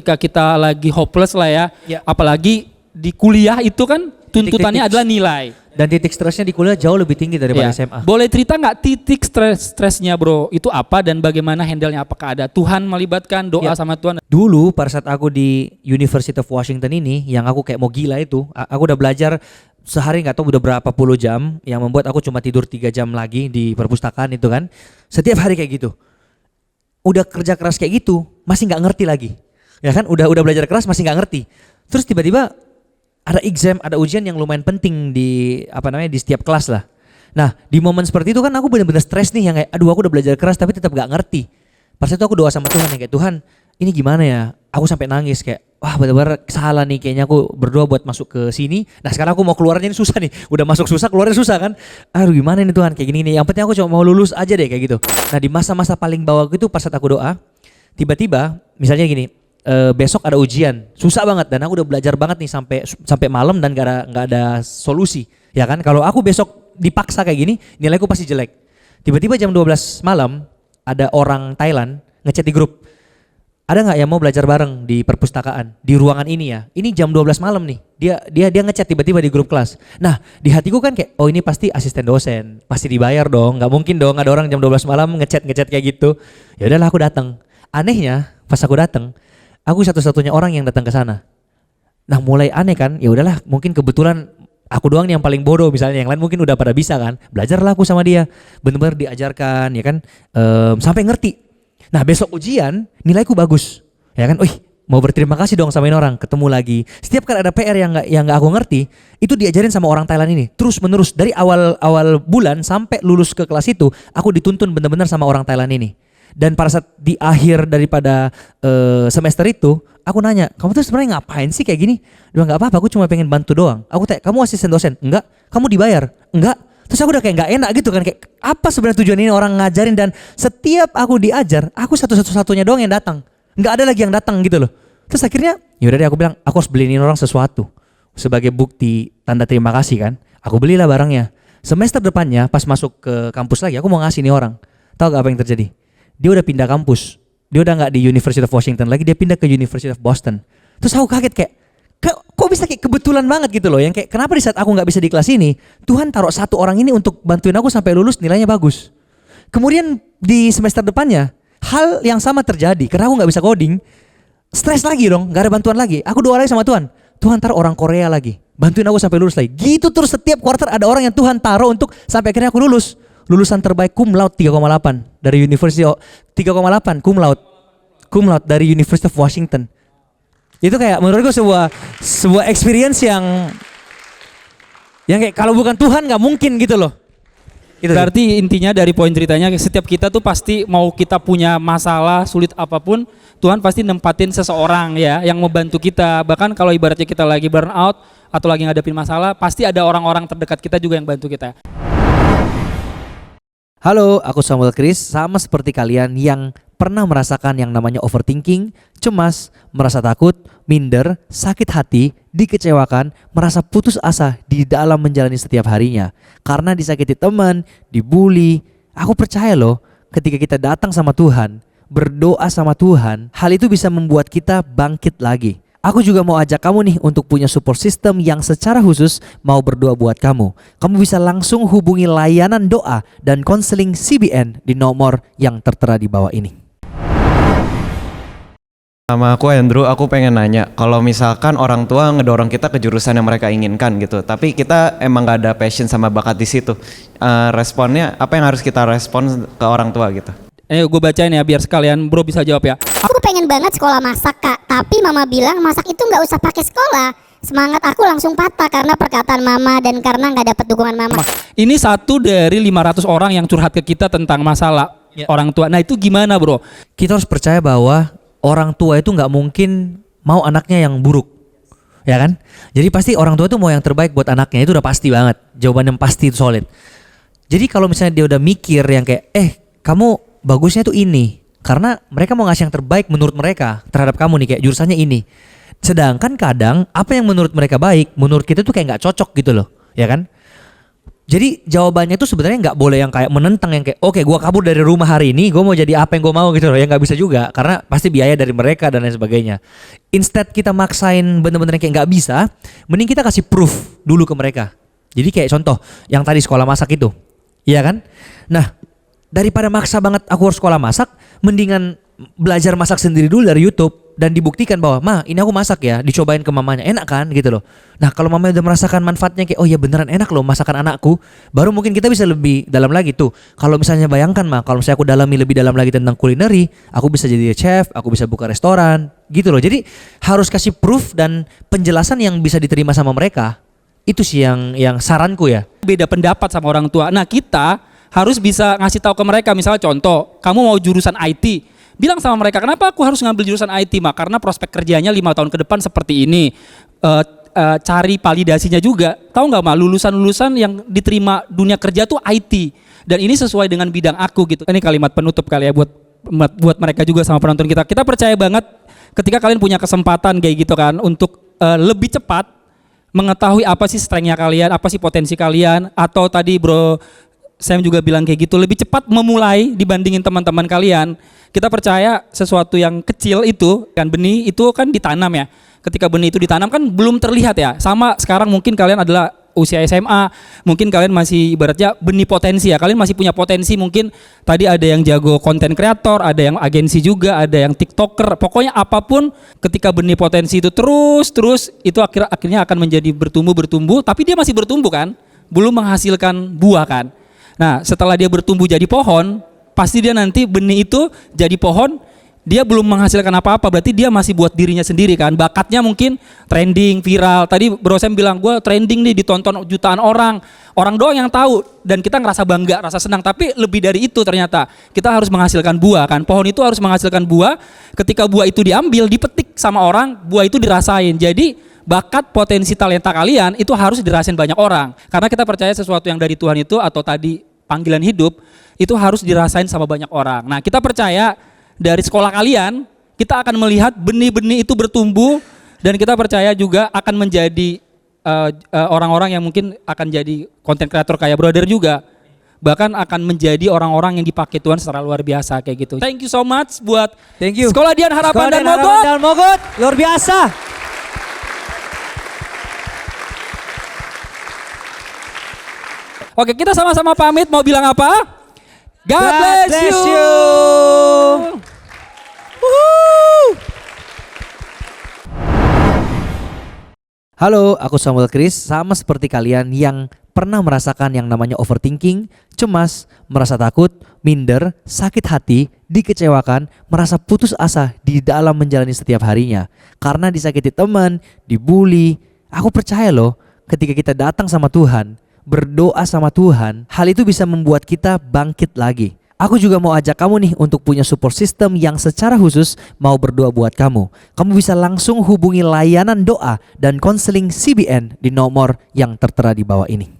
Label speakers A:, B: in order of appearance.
A: ketika kita lagi hopeless lah ya. Apalagi di kuliah itu kan tuntutannya adalah nilai.
B: Dan titik stresnya di kuliah jauh lebih tinggi daripada SMA.
A: Boleh cerita nggak titik stresnya bro? Itu apa dan bagaimana handle-nya? Apakah ada Tuhan melibatkan doa sama Tuhan?
B: Dulu pada saat aku di University of Washington ini, yang aku kayak mau gila itu, aku udah belajar sehari nggak tahu udah berapa puluh jam, yang membuat aku cuma tidur 3 jam lagi di perpustakaan itu kan. Setiap hari kayak gitu. Udah kerja keras kayak gitu, masih nggak ngerti lagi. Ya kan, udah belajar keras masih nggak ngerti. Terus tiba-tiba ada exam, ada ujian yang lumayan penting di di setiap kelas lah. Nah, di momen seperti itu kan aku benar-benar stres nih yang kayak aduh aku udah belajar keras tapi tetap gak ngerti. Pas itu aku doa sama Tuhan yang kayak Tuhan, ini gimana ya? Aku sampai nangis kayak wah benar-benar salah nih, kayaknya aku berdoa buat masuk ke sini. Nah, sekarang aku mau keluarnya ini susah nih. Udah masuk susah, keluarnya susah kan? Aduh gimana nih Tuhan kayak gini nih. Yang penting aku cuma mau lulus aja deh kayak gitu. Nah, di masa-masa paling bawah gitu pas saat aku doa, tiba-tiba misalnya gini, besok ada ujian, susah banget dan aku udah belajar banget nih sampai malam dan gak ada solusi, ya kan? Kalau aku besok dipaksa kayak gini, nilaiku pasti jelek. Tiba-tiba jam 12 malam ada orang Thailand ngechat di grup, ada nggak yang mau belajar bareng di perpustakaan di ruangan ini ya? Ini jam 12 malam nih. Dia ngechat tiba-tiba di grup kelas. Nah, di hatiku kan kayak oh ini pasti asisten dosen, pasti dibayar dong, nggak mungkin dong ada orang jam 12 malam ngechat kayak gitu. Ya udahlah aku datang. Anehnya pas aku datang, aku satu-satunya orang yang datang ke sana. Nah, mulai aneh kan? Ya udahlah, mungkin kebetulan aku doang nih yang paling bodoh, misalnya yang lain mungkin udah pada bisa kan. Belajarlah aku sama dia. Benar-benar diajarkan ya kan, sampai ngerti. Nah, besok ujian nilaiku bagus. Ya kan? Wih, mau berterima kasih dong sama ini orang, ketemu lagi. Setiap kali ada PR yang enggak aku ngerti, itu diajarin sama orang Thailand ini. Terus-menerus dari awal bulan sampai lulus ke kelas itu, aku dituntun benar-benar sama orang Thailand ini. Dan pada saat di akhir daripada semester itu, aku nanya, kamu tuh sebenarnya ngapain sih kayak gini? Dia nggak apa-apa, aku cuma pengen bantu doang. Aku tanya, kamu asisten dosen? Enggak. Kamu dibayar? Enggak. Terus aku udah kayak nggak enak gitu kan, kayak apa sebenarnya tujuan ini orang ngajarin, dan setiap aku diajar, aku satu-satunya doang yang datang. Nggak ada lagi yang datang gitu loh. Terus akhirnya, yaudah deh aku bilang, aku harus beliin orang sesuatu sebagai bukti tanda terima kasih kan. Aku belilah barangnya. Semester depannya pas masuk ke kampus lagi, aku mau ngasih nih orang. Tahu gak apa yang terjadi? Dia udah pindah kampus. Dia udah gak di University of Washington lagi, dia pindah ke University of Boston. Terus aku kaget kayak, kok bisa kayak kebetulan banget gitu loh. Yang kayak kenapa di saat aku gak bisa di kelas ini, Tuhan taruh satu orang ini untuk bantuin aku sampai lulus nilainya bagus. Kemudian di semester depannya, hal yang sama terjadi. Karena aku gak bisa coding, stres lagi dong, gak ada bantuan lagi. Aku doa lagi sama Tuhan, Tuhan taruh orang Korea lagi, bantuin aku sampai lulus lagi. Gitu terus setiap quarter ada orang yang Tuhan taruh untuk sampai akhirnya aku lulus. Lulusan terbaik cum laude 3,8 dari University of 3,8 cum laude dari University of Washington. Itu kayak menurutku sebuah experience yang kayak kalau bukan Tuhan nggak mungkin gitu loh.
A: Itu berarti intinya dari poin ceritanya, setiap kita tuh pasti mau kita punya masalah sulit apapun, Tuhan pasti nempatin seseorang ya yang membantu kita. Bahkan kalau ibaratnya kita lagi burn out atau lagi ngadepin masalah, pasti ada orang-orang terdekat kita juga yang bantu kita.
B: Halo, aku Samuel Chris, sama seperti kalian yang pernah merasakan yang namanya overthinking, cemas, merasa takut, minder, sakit hati, dikecewakan, merasa putus asa di dalam menjalani setiap harinya. Karena disakiti teman, dibully. Aku percaya loh, ketika kita datang sama Tuhan, berdoa sama Tuhan, hal itu bisa membuat kita bangkit lagi. Aku juga mau ajak kamu nih untuk punya support system yang secara khusus mau berdoa buat kamu. Kamu bisa langsung hubungi layanan doa dan konseling CBN di nomor yang tertera di bawah ini.
C: Sama aku Andrew, aku pengen nanya, kalau misalkan orang tua ngedorong kita ke jurusan yang mereka inginkan gitu, tapi kita emang gak ada passion sama bakat di situ, responnya apa yang harus kita respon ke orang tua gitu?
A: Gue bacain ya biar sekalian bro bisa jawab ya.
D: Aku pengen banget sekolah masak kak, tapi mama bilang masak itu gak usah pakai sekolah. Semangat aku langsung patah karena perkataan mama dan karena gak dapet dukungan mama.
A: Ini satu dari 500 orang yang curhat ke kita tentang masalah orang tua. Nah itu gimana bro?
B: Kita harus percaya bahwa orang tua itu gak mungkin mau anaknya yang buruk, ya kan? Jadi pasti orang tua itu mau yang terbaik buat anaknya, itu udah pasti banget. Jawaban yang pasti itu solid. Jadi kalau misalnya dia udah mikir yang kayak kamu bagusnya tuh ini, karena mereka mau ngasih yang terbaik menurut mereka terhadap kamu nih, kayak jurusannya ini. Sedangkan kadang apa yang menurut mereka baik, menurut kita tuh kayak nggak cocok gitu loh, ya kan? Jadi jawabannya itu sebenarnya nggak boleh yang kayak menentang yang kayak oke gua kabur dari rumah hari ini gue mau jadi apa yang gue mau gitu loh, ya nggak bisa juga karena pasti biaya dari mereka dan lain sebagainya. Instead kita maksain bener-bener kayak nggak bisa, mending kita kasih proof dulu ke mereka. Jadi kayak contoh yang tadi sekolah masak itu, iya kan? Nah daripada maksa banget aku harus sekolah masak, mendingan belajar masak sendiri dulu dari YouTube dan dibuktikan bahwa ma ini aku masak ya, dicobain ke mamanya enak kan gitu loh. Nah kalau mamanya udah merasakan manfaatnya kayak oh ya beneran enak loh masakan anakku, baru mungkin kita bisa lebih dalam lagi tuh. Kalau misalnya bayangkan ma, kalau misalnya aku dalami lebih dalam lagi tentang kulineri, aku bisa jadi chef, aku bisa buka restoran gitu loh. Jadi harus kasih proof dan penjelasan yang bisa diterima sama mereka. Itu sih yang saranku ya.
A: Beda pendapat sama orang tua. Nah kita harus bisa ngasih tahu ke mereka, misalnya contoh, kamu mau jurusan IT, bilang sama mereka, kenapa aku harus ngambil jurusan IT, Mak? Karena prospek kerjanya 5 tahun ke depan seperti ini. Cari validasinya juga. Tahu nggak, Mak, lulusan-lulusan yang diterima dunia kerja tuh IT. Dan ini sesuai dengan bidang aku gitu. Ini kalimat penutup kali ya buat mereka juga sama penonton kita. Kita percaya banget ketika kalian punya kesempatan kayak gitu kan untuk lebih cepat mengetahui apa sih strength-nya kalian, apa sih potensi kalian, atau tadi Bro Sam juga bilang kayak gitu, lebih cepat memulai dibandingin teman-teman kalian. Kita percaya sesuatu yang kecil itu, kan benih itu kan ditanam ya. Ketika benih itu ditanam kan belum terlihat ya. Sama sekarang mungkin kalian adalah usia SMA, mungkin kalian masih ibaratnya benih potensi ya. Kalian masih punya potensi, mungkin tadi ada yang jago konten kreator, ada yang agensi juga, ada yang TikToker. Pokoknya apapun ketika benih potensi itu terus itu akhirnya akan menjadi bertumbuh, tapi dia masih bertumbuh kan, belum menghasilkan buah kan. Nah, setelah dia bertumbuh jadi pohon, pasti dia nanti benih itu jadi pohon, dia belum menghasilkan apa-apa, berarti dia masih buat dirinya sendiri kan. Bakatnya mungkin trending, viral. Tadi Bro Sam bilang, gue trending nih, ditonton jutaan orang doang yang tahu, dan kita ngerasa bangga, rasa senang. Tapi lebih dari itu ternyata, kita harus menghasilkan buah kan. Pohon itu harus menghasilkan buah, ketika buah itu diambil, dipetik sama orang, buah itu dirasain. Jadi bakat, potensi, talenta kalian itu harus dirasain banyak orang. Karena kita percaya sesuatu yang dari Tuhan itu, atau tadi panggilan hidup, itu harus dirasain sama banyak orang. Nah kita percaya dari sekolah kalian, kita akan melihat benih-benih itu bertumbuh, dan kita percaya juga akan menjadi orang-orang yang mungkin akan jadi content creator kayak Brother juga. Bahkan akan menjadi orang-orang yang dipakai Tuhan secara luar biasa kayak gitu. Thank you so much buat Sekolah Dian Harapan dan
B: Mogot. Luar biasa.
A: Oke, kita sama-sama pamit, mau bilang apa? God bless you.
B: Halo, aku Samuel Chris. Sama seperti kalian yang pernah merasakan yang namanya overthinking, cemas, merasa takut, minder, sakit hati, dikecewakan, merasa putus asa di dalam menjalani setiap harinya. Karena disakiti teman, dibully. Aku percaya loh, ketika kita datang sama Tuhan, berdoa sama Tuhan, hal itu bisa membuat kita bangkit lagi. Aku juga mau ajak kamu nih untuk punya support system yang secara khusus mau berdoa buat kamu. Kamu bisa langsung hubungi layanan doa dan konseling CBN di nomor yang tertera di bawah ini.